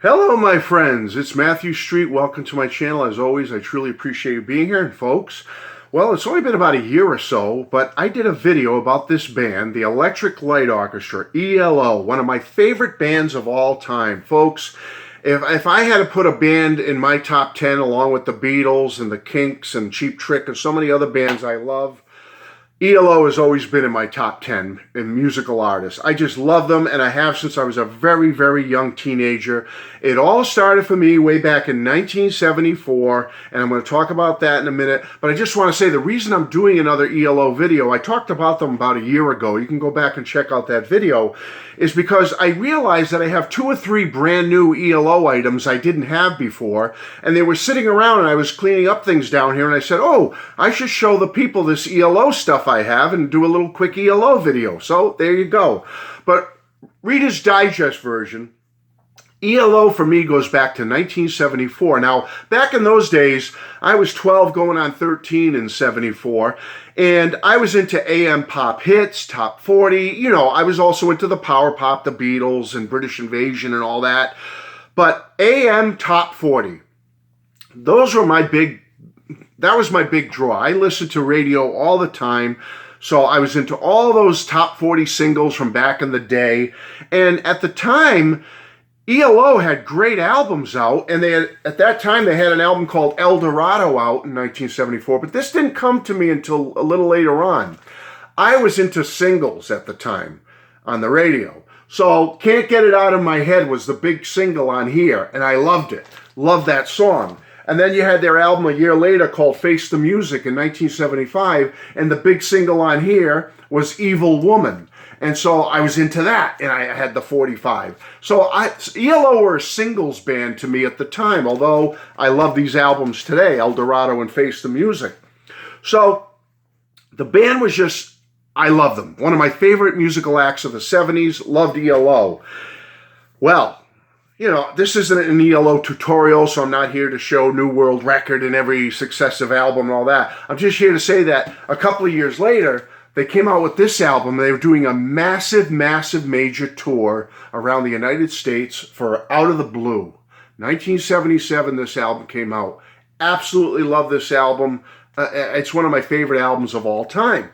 Hello, my friends. It's Matthew Street. Welcome to my channel. As always, I truly appreciate you being here. And folks, well, it's only been about a year or so, but I did a video about this band, the Electric Light Orchestra, ELO, one of my favorite bands of all time. Folks, if I had to put a band in my top 10 along with the Beatles and the Kinks and Cheap Trick and so many other bands I love, ELO has always been in my top 10 in musical artists. I just love them, and I have since I was a very, very young teenager. It all started for me way back in 1974, and I'm going to talk about that in a minute. But I just want to say the reason I'm doing another ELO video, I talked about them about a year ago. You can go back and check out that video, is because I realized that I have 2 or 3 brand new ELO items I didn't have before, and they were sitting around, and I was cleaning up things down here, and I said, oh, I should show the people this ELO stuff I have and do a little quick ELO video. So there you go. But Reader's Digest version, ELO for me goes back to 1974. Now, back in those days, I was 12 going on 13 in 74, and I was into AM pop hits, top 40. You know, I was also into the power pop, the Beatles and British Invasion and all that. But AM top 40, those were that was my big draw. I listened to radio all the time. So I was into all those top 40 singles from back in the day. And at the time, ELO had great albums out. And at that time, they had an album called El Dorado out in 1974. But this didn't come to me until a little later on. I was into singles at the time on the radio. So Can't Get It Out of My Head was the big single on here. And I loved it. Loved that song. And then you had their album a year later called Face the Music in 1975, and the big single on here was Evil Woman. And so I was into that, and I had the 45. So ELO were a singles band to me at the time, although I love these albums today, El Dorado and Face the Music. So the band was just, I love them. One of my favorite musical acts of the 70s, loved ELO. Well, you know, this isn't an ELO tutorial, so I'm not here to show New World Record in every successive album and all that. I'm just here to say that a couple of years later, they came out with this album. They were doing a massive, massive major tour around the United States for Out of the Blue. 1977, this album came out. Absolutely love this album. It's one of my favorite albums of all time.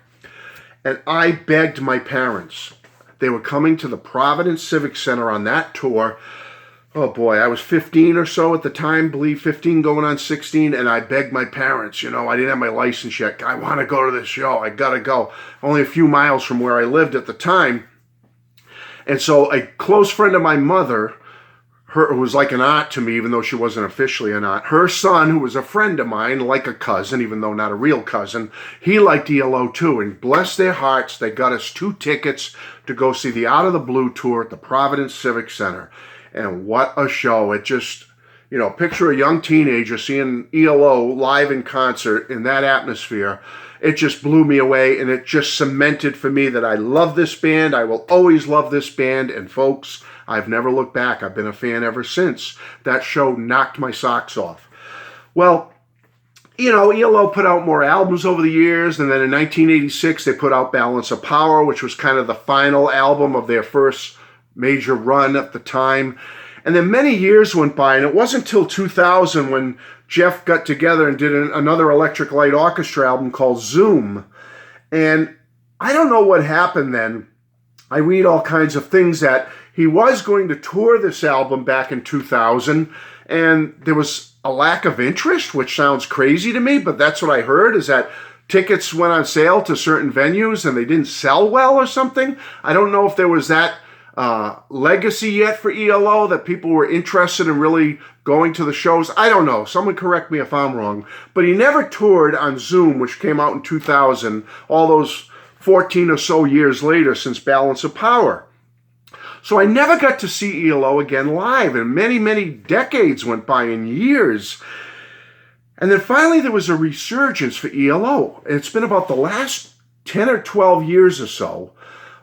And I begged my parents. They were coming to the Providence Civic Center on that tour. Oh boy, I was 15 or so at the time, I believe 15 going on 16, and I begged my parents, you know, I didn't have my license yet. I want to go to this show. I got to go. Only a few miles from where I lived at the time. And so a close friend of my mother, who was like an aunt to me, even though she wasn't officially an aunt, her son, who was a friend of mine, like a cousin, even though not a real cousin, he liked ELO too. And bless their hearts, they got us 2 tickets to go see the Out of the Blue tour at the Providence Civic Center. And what a show. It just, you know, picture a young teenager seeing ELO live in concert in that atmosphere. It just blew me away, and it just cemented for me that I love this band. I will always love this band. And folks, I've never looked back. I've been a fan ever since. That show knocked my socks off. Well, you know, ELO put out more albums over the years, and then in 1986, they put out Balance of Power, which was kind of the final album of their first major run at the time. And then many years went by, and it wasn't until 2000 when Jeff got together and did another Electric Light Orchestra album called Zoom. And I don't know what happened then. I read all kinds of things that he was going to tour this album back in 2000, and there was a lack of interest, which sounds crazy to me, but that's what I heard, is that tickets went on sale to certain venues and they didn't sell well or something. I don't know if there was that legacy yet for ELO, that people were interested in really going to the shows. I don't know. Someone correct me if I'm wrong. But he never toured on Zoom, which came out in 2000, all those 14 or so years later since Balance of Power. So I never got to see ELO again live, and many, many decades went by and years. And then finally there was a resurgence for ELO. It's been about the last 10 or 12 years or so.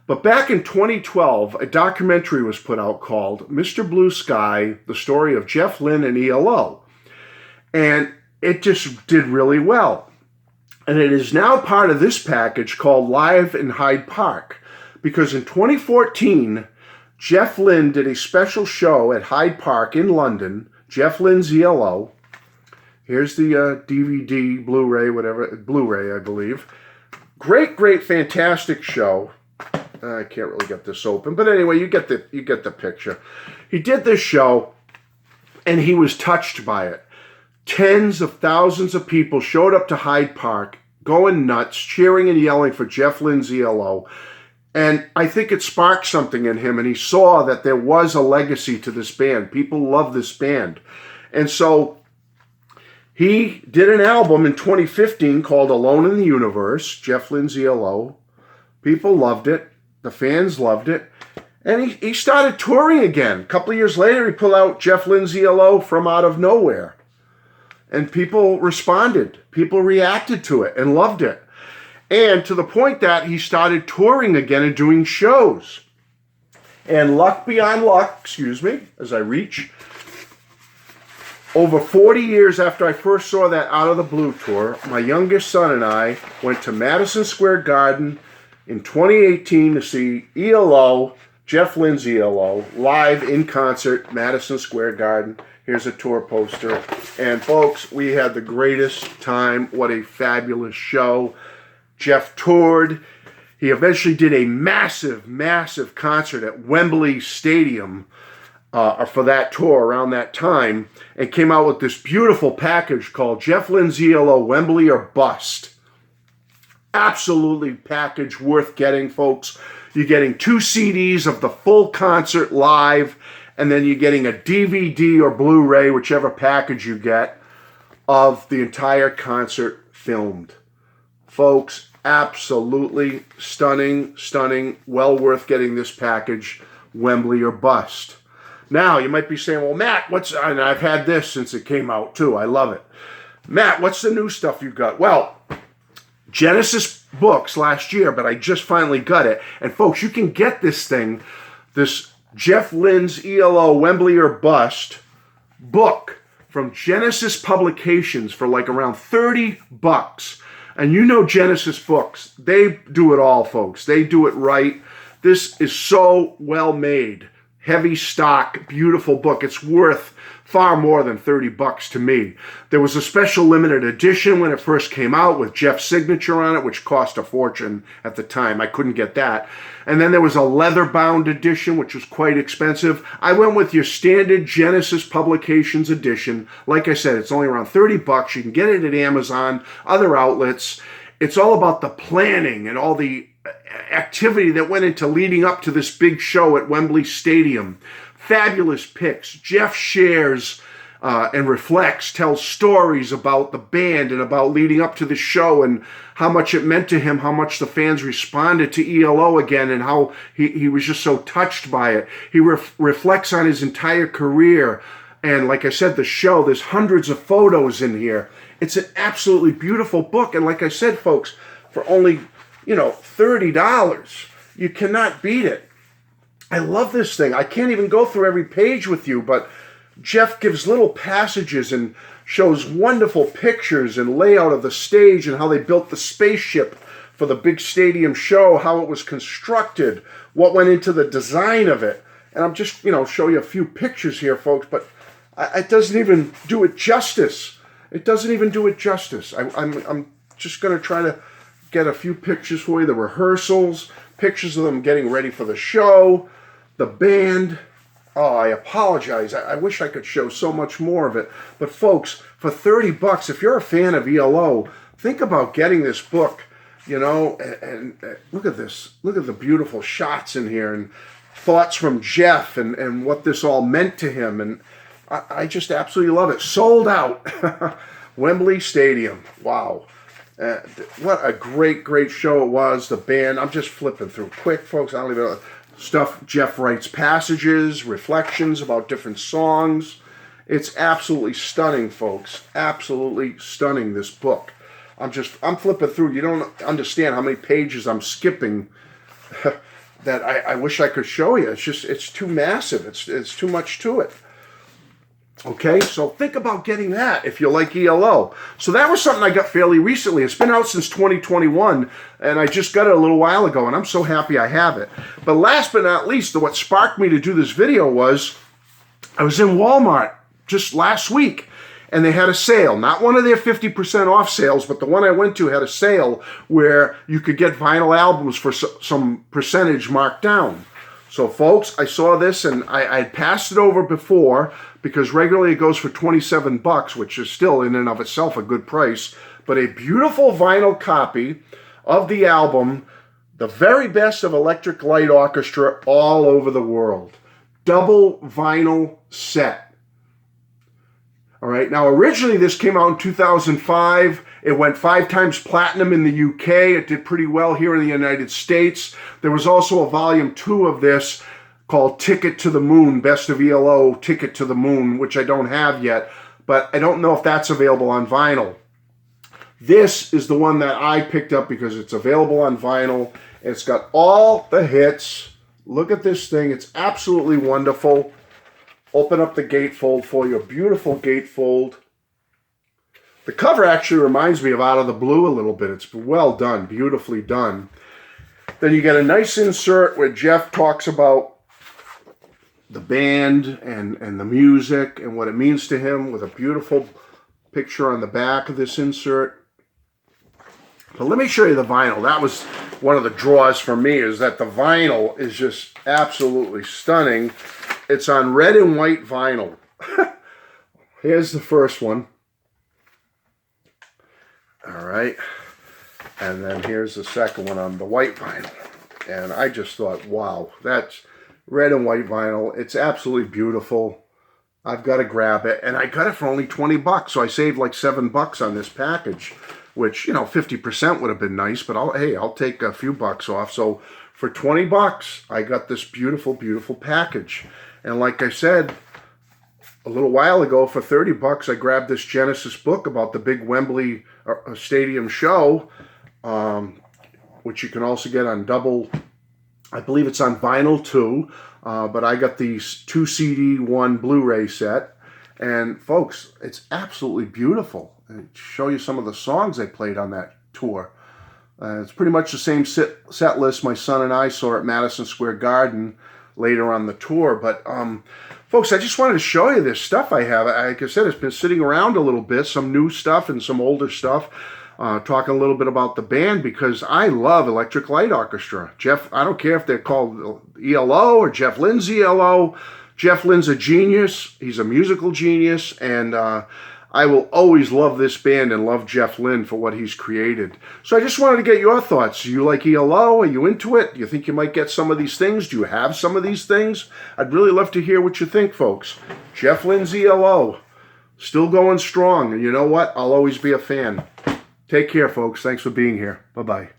But back in 2012, a documentary was put out called Mr. Blue Sky, the story of Jeff Lynne and ELO. And it just did really well. And it is now part of this package called Live in Hyde Park. Because in 2014, Jeff Lynne did a special show at Hyde Park in London. Jeff Lynns ELO. Here's the DVD, Blu-ray, whatever, Blu-ray, I believe. Great, fantastic show. I can't really get this open, but anyway, you get the picture. He did this show, and he was touched by it. Tens of thousands of people showed up to Hyde Park, going nuts, cheering and yelling for Jeff Lynns ELO. And I think it sparked something in him, and he saw that there was a legacy to this band. People love this band. And so he did an album in 2015 called Alone in the Universe, Jeff Lynns ELO. People loved it. The fans loved it. And he started touring again. A couple of years later, he pulled out Jeff Lynns ELO from out of nowhere. And people responded. People reacted to it and loved it. And to the point that he started touring again and doing shows. And luck beyond luck, as I reach, over 40 years after I first saw that Out of the Blue tour, my youngest son and I went to Madison Square Garden in 2018 to see ELO, Jeff Lynns ELO, live in concert, Madison Square Garden. Here's a tour poster. And folks, we had the greatest time. What a fabulous show. Jeff toured. He eventually did a massive concert at Wembley Stadium for that tour around that time, and came out with this beautiful package called Jeff Lynns ELO Wembley or Bust. Absolutely package worth getting, folks. You're getting 2 CDs of the full concert live, and then you're getting a DVD or Blu-ray, whichever package you get, of the entire concert filmed. Folks, absolutely stunning, well worth getting this package, Wembley or Bust. Now, you might be saying, well, Matt, and I've had this since it came out too, I love it. Matt, what's the new stuff you got? Well, Genesis books last year, but I just finally got it. And folks, you can get this thing, this Jeff Lynns ELO Wembley or Bust book from Genesis Publications for like around $30. And you know Genesis books, they do it all, folks. They do it right. This is so well made. Heavy stock, beautiful book. It's worth far more than $30 to me. There was a special limited edition when it first came out with Jeff's signature on it, which cost a fortune at the time. I couldn't get that. And then there was a leather-bound edition, which was quite expensive. I went with your standard Genesis Publications edition. Like I said, it's only around $30. You can get it at Amazon, other outlets. It's all about the planning and all the activity that went into leading up to this big show at Wembley Stadium. Fabulous pics. Jeff shares and reflects, tells stories about the band and about leading up to the show and how much it meant to him, how much the fans responded to ELO again, and how he was just so touched by it. He reflects on his entire career. And like I said, the show, there's hundreds of photos in here. It's an absolutely beautiful book. And like I said, folks, for only, $30, you cannot beat it. I love this thing. I can't even go through every page with you, but Jeff gives little passages and shows wonderful pictures and layout of the stage and how they built the spaceship for the big stadium show, how it was constructed, what went into the design of it. And I'm just, show you a few pictures here, folks, but it doesn't even do it justice. It doesn't even do it justice. I'm just going to try to get a few pictures for you. The rehearsals, pictures of them getting ready for the show, the band. Oh, I apologize. I wish I could show so much more of it. But folks, for $30, if you're a fan of ELO, think about getting this book, and look at this. Look at the beautiful shots in here and thoughts from Jeff and what this all meant to him. And I just absolutely love it. Sold out. Wembley Stadium. Wow. What a great show it was. The band, I'm just flipping through quick, folks. I don't even know. Stuff, Jeff writes passages, reflections about different songs. It's absolutely stunning, folks. Absolutely stunning, this book. I'm flipping through. You don't understand how many pages I'm skipping that I wish I could show you. It's too massive. It's too much to it. Okay, so think about getting that if you like ELO. So that was something I got fairly recently. It's been out since 2021, and I just got it a little while ago, and I'm so happy I have it. But last but not least, what sparked me to do this video was I was in Walmart just last week, and they had a sale. Not one of their 50% off sales, but the one I went to had a sale where you could get vinyl albums for some percentage marked down. So folks, I saw this and I'd passed it over before because regularly it goes for 27 bucks, which is still in and of itself a good price. But a beautiful vinyl copy of the album, The Very Best of Electric Light Orchestra All Over the World. Double vinyl set. All right, now originally this came out in 2005. It went 5 times platinum in the UK. It did pretty well here in the United States. There was also a volume 2 of this called Ticket to the Moon, Best of ELO, Ticket to the Moon, which I don't have yet, but I don't know if that's available on vinyl. This is the one that I picked up because it's available on vinyl. It's got all the hits. Look at this thing. It's absolutely wonderful. Open up the gatefold for you. A beautiful gatefold. The cover actually reminds me of Out of the Blue a little bit. It's well done. Beautifully done. Then you get a nice insert where Jeff talks about the band and the music and what it means to him with a beautiful picture on the back of this insert. But let me show you the vinyl. That was one of the draws for me, is that the vinyl is just absolutely stunning. It's on red and white vinyl. Here's the first one. All right. And then here's the second one on the white vinyl. And I just thought, wow, that's red and white vinyl. It's absolutely beautiful. I've got to grab it. And I got it for only 20 bucks. So I saved like 7 bucks on this package, which, you know, 50% would have been nice. But I'll take a few bucks off. So for 20 bucks, I got this beautiful, beautiful package. And like I said a little while ago, for 30 bucks, I grabbed this Genesis book about the big Wembley Stadium show, which you can also get on double. I believe it's on vinyl too, but I got these 2 CD, 1 Blu-ray set. And folks, it's absolutely beautiful. And show you some of the songs they played on that tour. It's pretty much the same set list my son and I saw at Madison Square Garden later on the tour. But folks, I just wanted to show you this stuff I have. Like I said, it's been sitting around a little bit, some new stuff and some older stuff. Talking a little bit about the band because I love Electric Light Orchestra. Jeff, I don't care if they're called ELO or Jeff Lynns ELO. Jeff Lynns a genius. He's a musical genius, and I will always love this band and love Jeff Lynne for what he's created. So I just wanted to get your thoughts. Do you like ELO? Are you into it? Do you think you might get some of these things? Do you have some of these things? I'd really love to hear what you think, folks. Jeff Lynns ELO, still going strong. And you know what? I'll always be a fan. Take care, folks. Thanks for being here. Bye-bye.